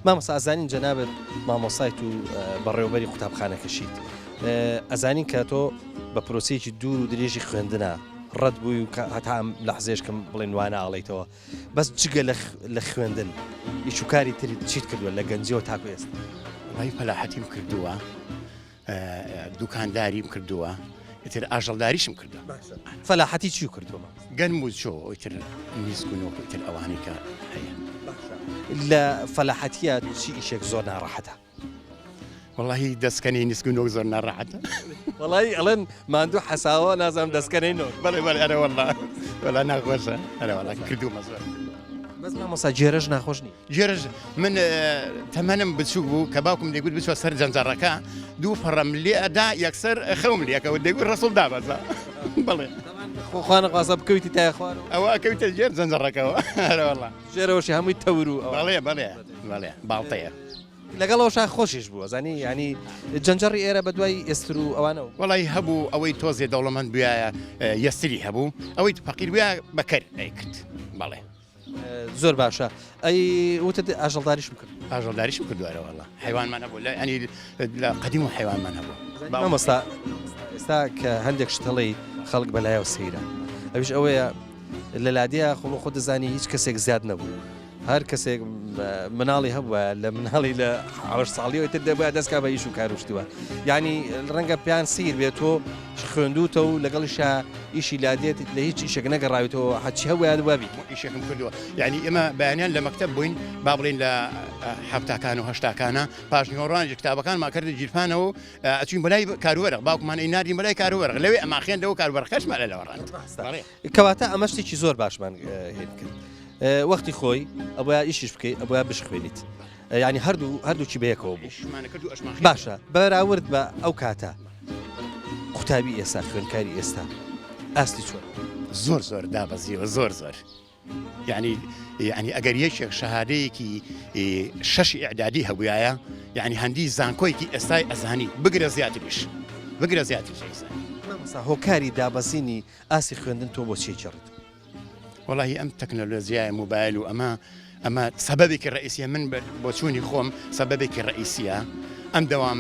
مامۆستا ئازانین جەنابەت مامۆستای و بەڕێوەبەری قوتابخانەکەشیت ئەزانین کە تۆ بە پرۆسەیەکی دوور و درێژی خوێندنە ڕەت بووی و هەتا ئەم لەحزێشکم بڵێن وانە ئاڵیتەوە بەس جگە لە خوێندن هیچ و کاری تری چیت کردووە لە گەنجیەوە تاکو ئێستا؟ وڵی فەلاحەتیم کردووە، دوکانداریم کردووە، ئیتر ئاژەڵداریشم کردووە. فەلاحەتی چی کردووە؟ گەنم و چۆ ئیتر نیسکوونەوە ئیتر ئەوانەی کە هەیە. لە فەلاحەتیە چی ئیشێک زۆر ناڕەحەتە؟ وڵی دەستکەنی نیسکوونەوە زۆر ناڕەحەتە. وڵی ئەڵێن ماندوو حەساوە نازانم دەستکەنەوەی. بەڵێ ئەرە وەڵا ناخۆشە ئەرە وڵا کردوومە زۆر. بەس مامۆستا جێرەش ناخۆش نی. جێرەش من تەمەنم بچوو بوو کە باوکم دەیگوت بچوە سەر جەنجەڕەکە دوو پەڕەم لێ ئەدا یەکسەر خەوم لێکەوە دەیگوت ڕەسوڵ دابەزە. بڵێ خۆخواانە قاسە بکەویتی تای خوار ئەوە ئەکەویتە ژێر جەنجەڕەکەەوە ئەرە وڵا ژێرەوەشی هەمووی تەور و بەڵێ باڵتەیە. لەگەڵەوەشا خۆشیش بووە زانی ینی جەنجەڕی ئێرە بە دوای ئێستر و ئەوانەوە وڵی هەبوو ئەوەی تۆزێ دەوڵەمەند بووە یەستری هەبوو ئەوەی فەقیر بووە بەکەر ئەیکرد بەڵێ زۆر باشە ئەی وتت ئاژەڵداریشم کرد ئاژەڵداریشم کردووەرە وڵا حیوانمان هەبوو لە ئەنی لە قەدیم و حیوانمان هەبوو. مامۆستا ئێستا کە هەندێک شتەڵی خەڵک بەلایەوە سەیرە ئەویش ئەوەیە لە لادەیە خۆ دەزانی هیچ کەسێک زیاد نەبوو هەر کەسێک مناڵی هەبووە لە مناڵی لە حوش ساڵیەوە تر دەبووە دەستکا بە ئیش و کاروشتووە یعنی ڕەنگە پیان سیر بێت تۆ خوێندوتە و لەگەڵیشا ئیشی لادێت لە هیچ ئیشێک نەگەڕاویتەوە حەچی هەویان وابی ئیشێکم کردووە یعنی ئێمە بەیانیان لە مەکتەب بووین با بڵین لە هەفتاکان و هەشتاکانە پاشنیۆڕانێک کتابەکان ماکردی جیرفانەوە ئەچین بەلای کاروبەرە باوکمان ئەیناردین بەلای کاروبەرە لەوێ ئەما خوێندەوە کاروبەرەکەشمان لە لەوەڕاند کەواتە ئەمە شتێکی زۆر باشمان هێن کرد وەختی خۆی ئەوە ئیشیش بکەیت ئەوە بشخوێنیت ینی هەردووچی بەیەکەوە بوو باشە بەراورد بە ئەو کاتە قوتابی ئێستا خوێنکاری ئێستا ئاستی چۆن زۆر دابەزیەوە زۆر یعنی ئەگەر یەکێک شەهادەیەکی شەشی ئیعدادی هەبووایە یعنی هەندی زانکۆیەکی ئێستای ئەزانی بگرە زیاتریش بگرە زیاتر هۆکاری دابەزینی ئاسی خوێندن تۆ بۆ چی چڕیت وڵی ئەم تەکنۆلۆژیای موبایل و ئەمە سەبەبێکی ڕئیسیە من بۆ چوونی خۆم سەبەبێکی ڕئیسیە ئەم دەوام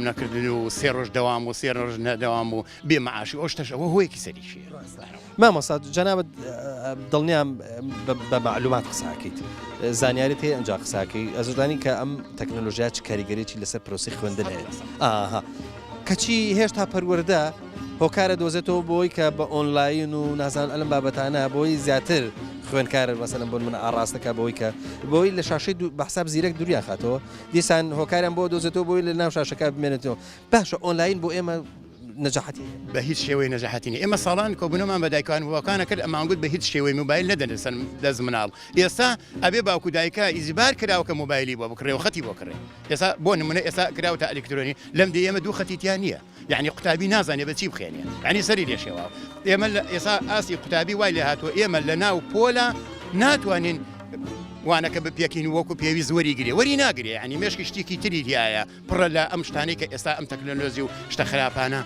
نەکردن و سێ ڕۆژ دەوام و سێ ڕۆژ نەدەوام و بێمەعاشی ئەو شتەش ئەوە هۆیەکی سەریشیە مامۆستا جەنابەت دڵنیام بە معلومات قساکەیت زانیاریت هەیە ئەنجا قساکەی ئەزدانی کە ئەم تەکنۆلۆژیا چ کاریگەرێکی لەسەر پرۆسی خوێندن هەیە ئاها کەچی هێشتا پەروەردە هۆکارە دۆزێتەوە بۆی کە بە ئۆنلاین و نازان ئەلم بابەتانە بۆی زیاتر خوێنکارە مەسەلەن بۆ من ئاڕاستەکە بۆی کە بۆی لە شاشەی بەحساب زیرەک دووریان خاتەوە دیسان هۆکاریان بۆ دۆزێتەوە بۆی لە ناو شاشەکە بمێنێتەوە باشە ئۆنلاین بۆ ئێمە نەجاحەتی بە هیچ شێوەی نەجاحەتینی ئێمە ساڵان کۆبوونەمان بەدایکان وەکانە کرد ئەمانگوت بە هیچ شێوەی موبایل نەدەنسن دەست مناڵ ئێستا ئەبێ باوکو دایکە ئیزیبار کراوکە موبایلی بۆ بکڕێ و خەتی بۆ کڕێ ئێستا بۆ نمونە ئێستا کراوتە ئەلکترۆنی لەم دێ ئێمە دوو خەتیتیان نییە یعنی قوتابی نازانێ بە چی بخێنێ ینی سەری لێشێوە ئێمە ئێستا ئاسی قوتابی وای لێ هاتووە ئێمە لە ناو پۆلە ناتوانین وانەکە بە پێکین وەکو پێویست وەریگرێ وەری ناگرێ ینی مێشکی شتێکی تری دیایە پڕە لە ئەم شتانەی کە ئێستا ئەم تەکنۆلۆژی و شتە خراپانە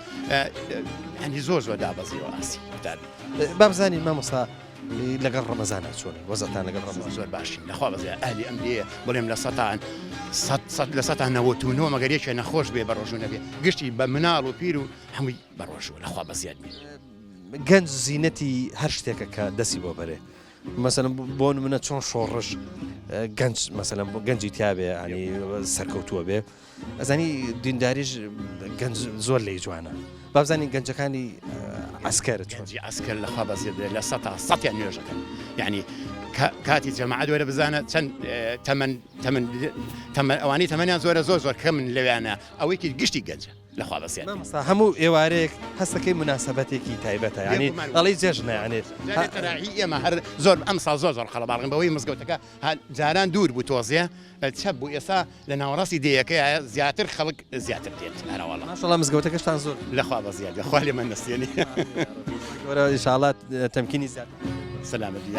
ینی زۆر دابەزیەوە ئاسی بابزانین مامۆستا لەگەڵ ڕەمەزانە چۆن وەزەتان لەگەڵ ڕەمەزان زۆر باشین لەخوا بەزیە ئەهلی ئەم لێ بڵێم لە سەتان لە سەتان نەوەتونەوە مەگەرێکە نەخۆش بێ بەڕۆژوو نەبێ گشتی بە مناڵ و پیر و هەمووی بەڕۆژوە لەخوا بەزیاد بێ گەنج زیینەتی هەر شتێکە کە دەستی بۆ بەرێ مثلا بۆ نمونە چۆن شۆڕش گەنج مثلا بۆ گەنجی تیاابێ ینی سەرکەوتووە بێ ئەزانی دینداریش گەنج زۆر لی جوانە بابزانین گەنجەکانی عسکەرە گەنجی عسکەر لەخوا بەزیێت لە سەیان نوێژەکەن یعنی کاتی جەماعەت وەرە بزانە چەند ئەوانی تەمەنیان زۆر کەم لەوێنە ئەوەیکی گشتی گەنجە لەخوا بەسیێت هەموو ئێوارەیەک هەستەکەی مناسبەتێکی تایبەتە ینی ئەڵی جێژنەیانێت ئێمە هەر زۆر ئەم ساڵ زۆر خەڵەباڵین بەوەی مزگەوتەکە جاران دوور بوو تۆزیە چەپ بوو ئێستا لە ناوەڕاستی دەیەکەیە زیاتر خەڵک زیاتر دێت هەرەوەڵە ماشەڵڵا مزگەوتەکەشتان زۆر لەخوا بەزیاد لەخوا لێ من نەستێنی ئینشاءڵڵا تەمکینی زیاتر سەلامەتی